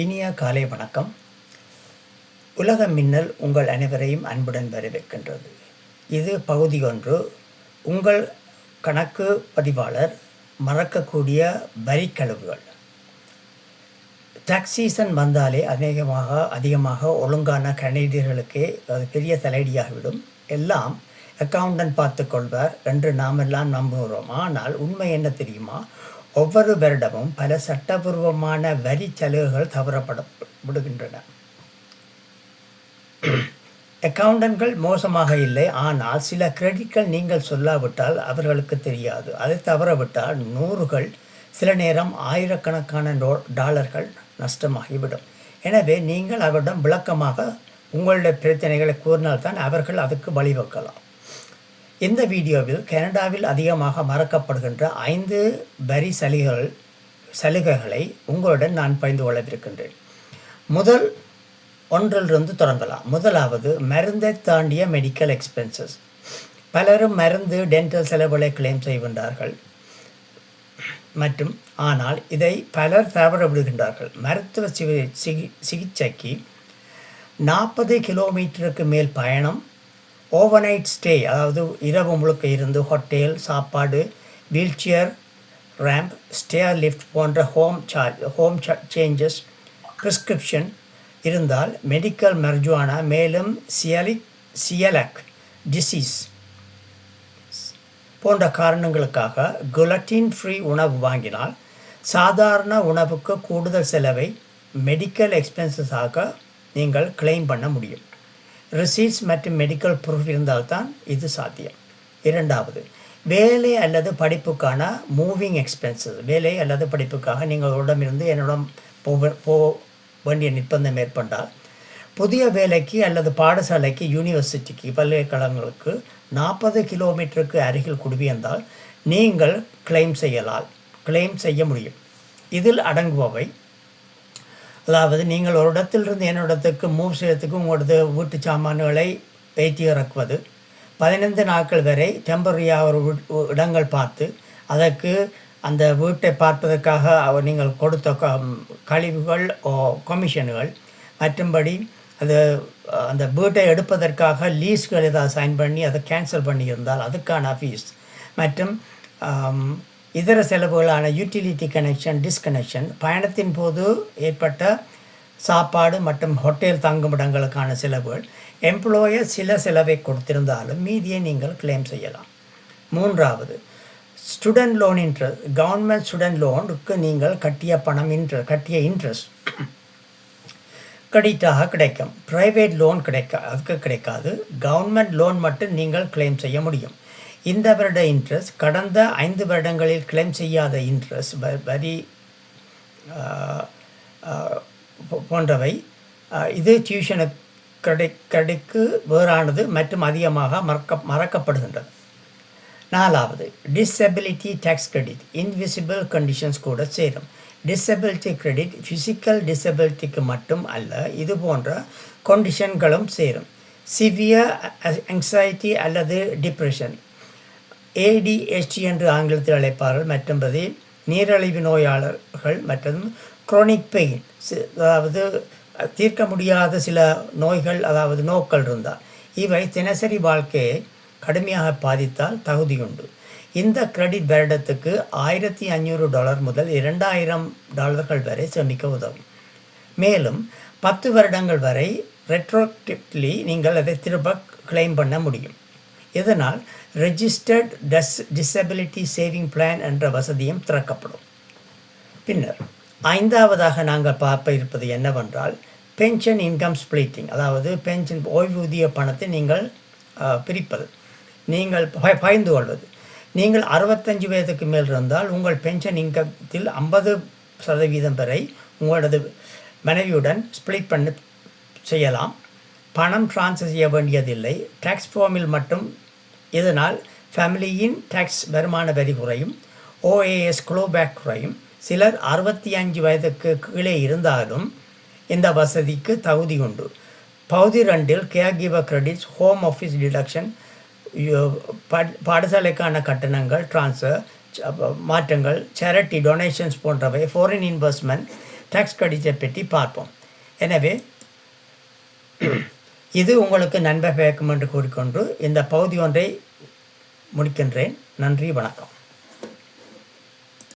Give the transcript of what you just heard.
இனிய காலை வணக்கம். உலக மின்னல் உங்கள் அனைவரையும் அன்புடன் வரவேற்கின்றது. இது பகுதி 1. உங்கள் கணக்கு பதிவாளர் மறக்கக்கூடிய வரிக்கழிவுகள். டாக்ஸ் சீசன் வந்தாலே அதிகமாக ஒழுங்கான கணிதர்களுக்கே அது பெரிய தலையடியாகிவிடும். எல்லாம் அக்கவுண்டன்ட் பார்த்து கொள்வார் என்று நாம் எல்லாம் நம்புகிறோம். ஆனால் உண்மை என்ன தெரியுமா? ஒவ்வொரு வருடமும் பல சட்டபூர்வமான வரி சலுகைகள் தவறப்படுகின்றன. அக்கவுண்டன்ட்கள் மோசமாக இல்லை, ஆனால் சில கிரெடிட்கள் நீங்கள் சொல்லாவிட்டால் அவர்களுக்கு தெரியாது. அதை தவறவிட்டால் நூறுகள், சில நேரம் ஆயிரக்கணக்கான டாலர்கள் நஷ்டமாகிவிடும். எனவே நீங்கள் அவரிடம் விளக்கமாக உங்களுடைய பிரச்சனைகளை கூறினால்தான் அவர்கள் அதுக்கு வழிவகுக்கலாம். இந்த வீடியோவில் கனடாவில் அதிகமாக மறக்கப்படுகின்ற 5 வரி சலுகைகளை உங்களுடன் நான் பகிர்ந்து கொள்ளவிருக்கின்றேன். முதல் ஒன்றிலிருந்து தொடங்கலாம். முதலாவது, மருந்தை தாண்டிய மெடிக்கல் எக்ஸ்பென்சஸ். பலரும் மருந்து, டென்டல் செலவுகளை கிளைம் செய்கின்றார்கள் ஆனால் இதை பலர் தவற விடுகின்றார்கள். மருத்துவ சிகிச்சைக்கு 40 கிலோமீட்டருக்கு மேல் பயணம், ஓவர்நைட் ஸ்டே, அதாவது இரவு முழுக்க இருந்து ஹோட்டல் சாப்பாடு, வீல்சேர் ரேம்ப், ஸ்டேர் லிஃப்ட் போன்ற ஹோம் சேஞ்சஸ், ப்ரிஸ்கிரிப்ஷன் இருந்தால் மெடிக்கல் மரிஜுவானா, மேலும் சியலக் டிசீஸ் போன்ற காரணங்களுக்காக குளட்டின் ஃப்ரீ உணவு வாங்கினால் சாதாரண உணவுக்கு கூடுதல் செலவை மெடிக்கல் எக்ஸ்பென்சஸாக நீங்கள் கிளைம் பண்ண முடியும். ரிசீட்ஸ் மற்றும் மெடிக்கல் ப்ரூஃப் இருந்தால்தான் இது சாத்தியம். இரண்டாவது, வேலை அல்லது படிப்புக்கான மூவிங் எக்ஸ்பென்சஸ். வேலை அல்லது படிப்புக்காக நீங்கள் உடமிருந்து என்னிடம் போக வேண்டிய நிர்பந்தம் ஏற்பட்டால், புதிய வேலைக்கு அல்லது பாடசாலைக்கு, யூனிவர்சிட்டிக்கு, பல்கலைக்கழகங்களுக்கு 40 கிலோமீட்டருக்கு அருகில் குடிபெயர்ந்தால் நீங்கள் கிளைம் செய்ய முடியும். இதில் அடங்குபவை, அதாவது நீங்கள் ஒரு இடத்திலிருந்து என்னிடத்துக்கு மூவ் செய்யறதுக்கு உங்களது வீட்டு சாமான்களை ஏற்றி இறக்குவது, 15 நாட்கள் வரை டெம்பரரியாக ஒரு இடங்கள் பார்த்து அதற்கு அந்த வீட்டை பார்ப்பதற்காக நீங்கள் கொடுத்த கழிவுகள் கமிஷன்கள், மற்றும்படி அந்த வீட்டை எடுப்பதற்காக லீஸ்கள் ஏதாவது சைன் பண்ணி அதை கேன்சல் பண்ணியிருந்தால் அதுக்கான ஃபீஸ், மற்றும் இதர செலவுகளான யூட்டிலிட்டி கனெக்ஷன், டிஸ்கனெக்ஷன், பயணத்தின் போது ஏற்பட்ட சாப்பாடு மற்றும் ஹோட்டல் தங்குமிடங்களுக்கான செலவுகள், எம்ப்ளாயர் சில செலவை கொடுத்திருந்தாலும் மீதியை நீங்கள் கிளைம் செய்யலாம். மூன்றாவது, student loan interest. Government student லோனுக்கு நீங்கள் கட்டிய இன்ட்ரெஸ்ட் கிரெடிட்டாக கிடைக்கும். ப்ரைவேட் லோன் கிடைக்காது. கவர்மெண்ட் லோன் மட்டும் நீங்கள் கிளைம் செய்ய முடியும். இந்த வருட இன்ட்ரெஸ்ட், கடந்த 5 வருடங்களில் கிளைம் செய்யாத இன்ட்ரெஸ்ட், வரி போன்றவை, இது டியூஷனு கிரெடிட்க்கு வேறானது மற்றும் அதிகமாக மறக்கப்படுகின்றது. நாலாவது, disability tax credit. Invisible conditions கூட சேரும். டிசபிலிட்டி கிரெடிட் ஃபிசிக்கல் டிசபிலிட்டிக்கு மட்டும் அல்ல, இது போன்ற கண்டிஷன்களும் சேரும். சிவியர் ஆங்ஸைட்டி அல்லது டிப்ரெஷன், ADHD என்று ஆங்கிலத்தில் அழைப்பார்கள், மற்றும்படி நீரிழிவு நோயாளர்கள் மற்றும் குரோனிக் பெயின், அதாவது தீர்க்க முடியாத சில நோய்கள், அதாவது நோக்கள் இருந்தால், இவை தினசரி வாழ்க்கையை கடுமையாக பாதித்தால் தகுதியுண்டு. இந்த கிரெடிட் வருடத்துக்கு $1,500 முதல் $2,000 வரை சேமிக்க உதவும். மேலும் 10 வருடங்கள் வரை ரெட்ரோக்டிவ்லி நீங்கள் அதை திரும்ப கிளைம் பண்ண முடியும். இதனால் ரெஜிஸ்டர்ட் டிசபிலிட்டி சேவிங் பிளான் என்ற வசதியும் திறக்கப்படும். பின்னர் 5வதாக நாங்கள் பார்ப்ப இருப்பது என்னவென்றால் பென்ஷன் இன்கம் ஸ்பிளிட்டிங், அதாவது பென்ஷன் ஓய்வூதிய பணத்தை நீங்கள் பிரிப்பது, நீங்கள் பகிர்ந்து கொள்வது. நீங்கள் 65 வயதுக்கு மேல் இருந்தால் உங்கள் பென்ஷன் இன்கத்தில் 50% வரை உங்களது மனைவியுடன் ஸ்பிளிட் பண்ணி செய்யலாம். பணம் ட்ரான்ஸ்ஃபர் செய்ய வேண்டியதில்லை. டேக்ஸ் ஃபார்மில் மட்டும். இதனால் ஃபேமிலியின் டேக்ஸ் வருமான வரி குறையும், OAS க்ளோபேக் குறையும். சிலர் 65 வயதுக்கு கீழே இருந்தாலும் இந்த வசதிக்கு தகுதி உண்டு. பகுதி 2 care giver credits, home office deduction, பாடசாலைக்கான கட்டணங்கள், டிரான்ஸ்ஃபர் மாற்றங்கள், சேரிட்டி டொனேஷன்ஸ் போன்றவை, ஃபாரின் இன்வெஸ்ட்மெண்ட், டேக்ஸ் கிரெடிட்டை பற்றி பார்ப்போம். எனவே இது உங்களுக்கு நன்மை பயக்கும் என்று கூறிக்கொண்டு இந்த பகுதி ஒன்றை முடிக்கின்றேன். நன்றி, வணக்கம்.